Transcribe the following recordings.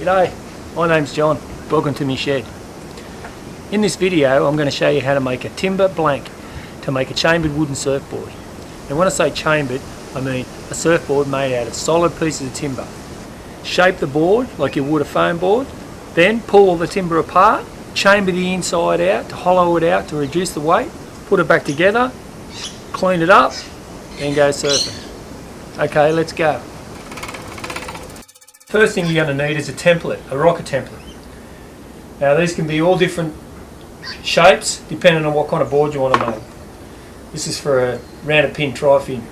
G'day, my name's John. Welcome to my shed. In this video I'm going to show you how to make a timber blank to make a chambered wooden surfboard. And when I say chambered, I mean a surfboard made out of solid pieces of timber. Shape the board like you would a foam board, then pull all the timber apart, chamber the inside out to hollow it out to reduce the weight, put it back together, clean it up, then go surfing. Okay, let's go. First thing you're going to need is a template, a rocker template. Now these can be all different shapes depending on what kind of board you want to make. This is for a rounded pin tri-fin.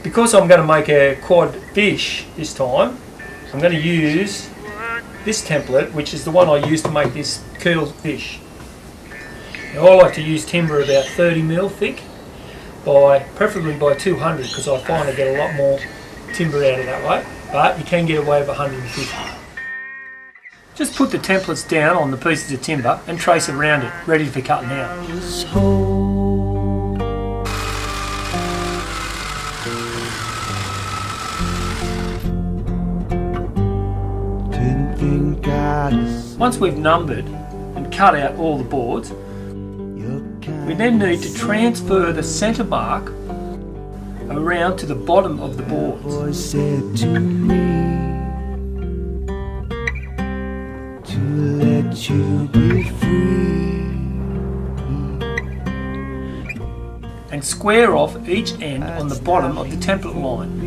Because I'm going to make a quad fish this time, I'm going to use this template, which is the one I used to make this keel fish. Now I like to use timber about 30mm thick, preferably by 200, because I find I get a lot more timber out of that way, but you can get away with 150. Just put the templates down on the pieces of timber and trace around it, ready for cutting out. Once we've numbered and cut out all the boards, we then need to transfer the centre mark around to the bottom of the board. And square off each end on the bottom of the template line.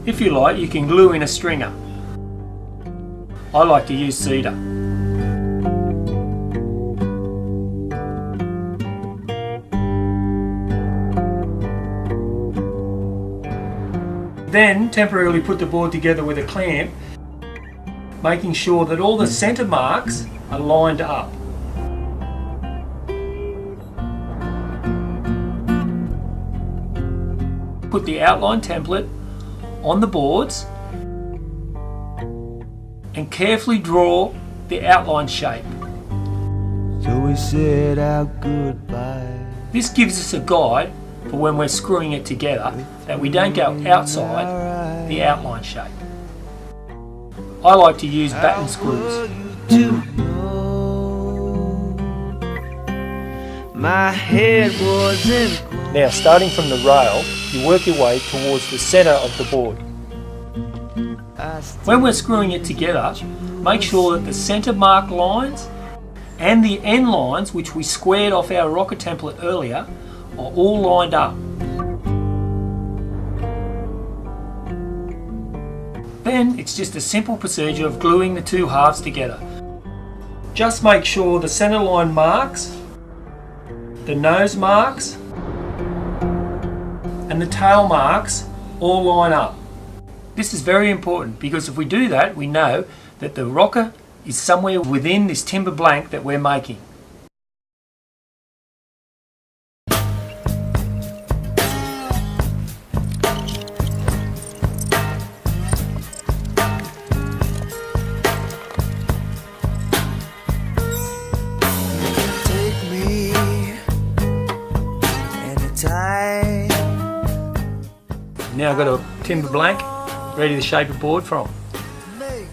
If you like, you can glue in a stringer. I like to use cedar. Then temporarily put the board together with a clamp, making sure that all the centre marks are lined up. Put the outline template on the boards and carefully draw the outline shape. So we said our goodbye. This gives us a guide for when we're screwing it together, that we don't go outside the outline shape. I like to use batten screws. Now, starting from the rail, you work your way towards the centre of the board. When we're screwing it together, make sure that the centre mark lines and the end lines, which we squared off our rocker template earlier, are all lined up. Then it's just a simple procedure of gluing the two halves together. Just make sure the centre line marks, the nose marks and the tail marks all line up. This is very important, because if we do that, we know that the rocker is somewhere within this timber blank that we're making. Now I've got a timber blank ready to shape a board from. The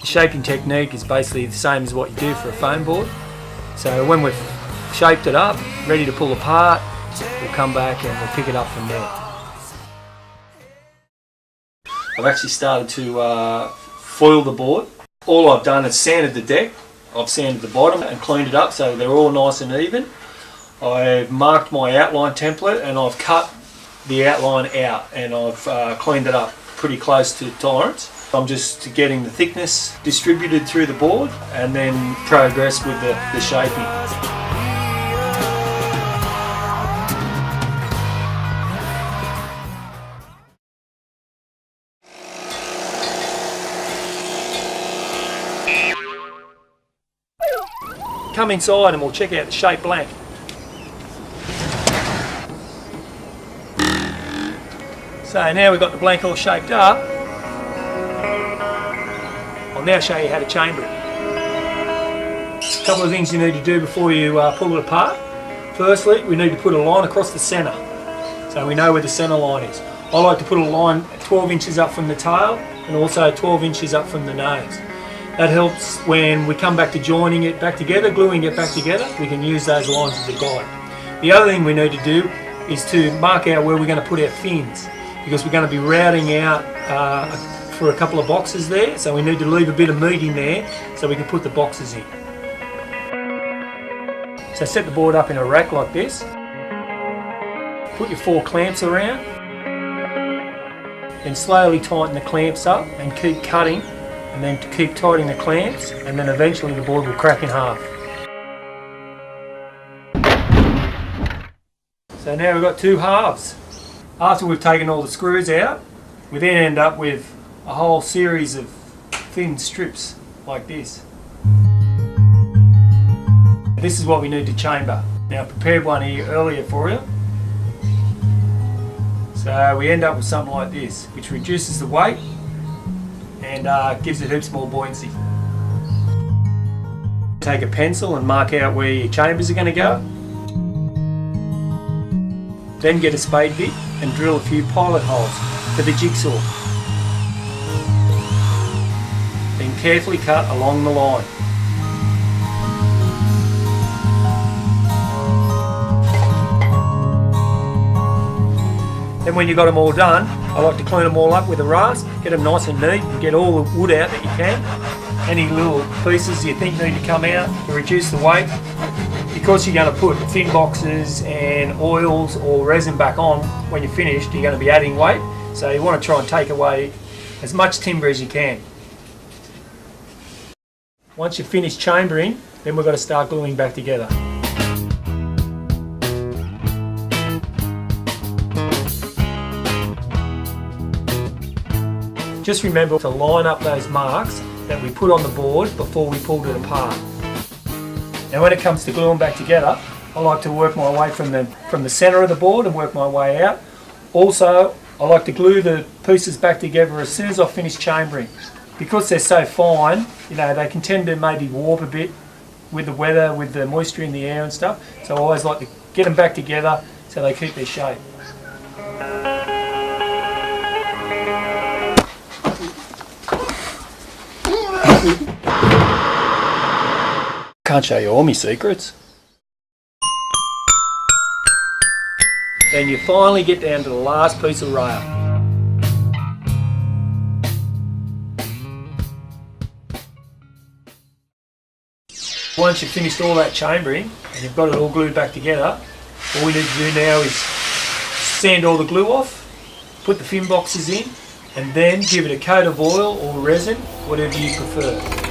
shaping technique is basically the same as what you do for a foam board. So when we've shaped it up, ready to pull apart, we'll come back and we'll pick it up from there. I've actually started to foil the board. All I've done is sanded the deck. I've sanded the bottom and cleaned it up so they're all nice and even. I've marked my outline template and I've cut the outline out, and I've cleaned it up pretty close to tolerance. I'm just getting the thickness distributed through the board and then progress with the shaping. Come inside and we'll check out the shape blank. So now we've got the blank all shaped up, I'll now show you how to chamber it. A couple of things you need to do before you pull it apart. Firstly, we need to put a line across the centre, so we know where the centre line is. I like to put a line 12 inches up from the tail and also 12 inches up from the nose. That helps when we come back to joining it back together, gluing it back together, we can use those lines as a guide. The other thing we need to do is to mark out where we're going to put our fins, because we're going to be routing out for a couple of boxes there, so we need to leave a bit of meat in there so we can put the boxes in. So set the board up in a rack like this, put your 4 clamps around, then slowly tighten the clamps up and keep cutting, and then keep tightening the clamps, and then eventually the board will crack in half. So now we've got 2 halves. After we've taken all the screws out, we then end up with a whole series of thin strips like this. This is what we need to chamber. Now I prepared one here earlier for you. So we end up with something like this, which reduces the weight and gives it heaps more buoyancy. Take a pencil and mark out where your chambers are going to go. Then get a spade bit and drill a few pilot holes for the jigsaw. Then carefully cut along the line. Then when you've got them all done, I like to clean them all up with a rasp, get them nice and neat and get all the wood out that you can. Any little pieces you think need to come out to reduce the weight. Because you're going to put fin boxes and oils or resin back on when you're finished, you're going to be adding weight. So you want to try and take away as much timber as you can. Once you've finished chambering, then we've got to start gluing back together. Just remember to line up those marks that we put on the board before we pulled it apart. Now when it comes to gluing back together, I like to work my way from the centre of the board and work my way out. Also, I like to glue the pieces back together as soon as I finish chambering. Because they're so fine, you know, they can tend to maybe warp a bit with the weather, with the moisture in the air and stuff. So I always like to get them back together so they keep their shape. Can't show you all my secrets. Then you finally get down to the last piece of rail. Once you've finished all that chambering and you've got it all glued back together, all we need to do now is sand all the glue off, put the fin boxes in, and then give it a coat of oil or resin, whatever you prefer.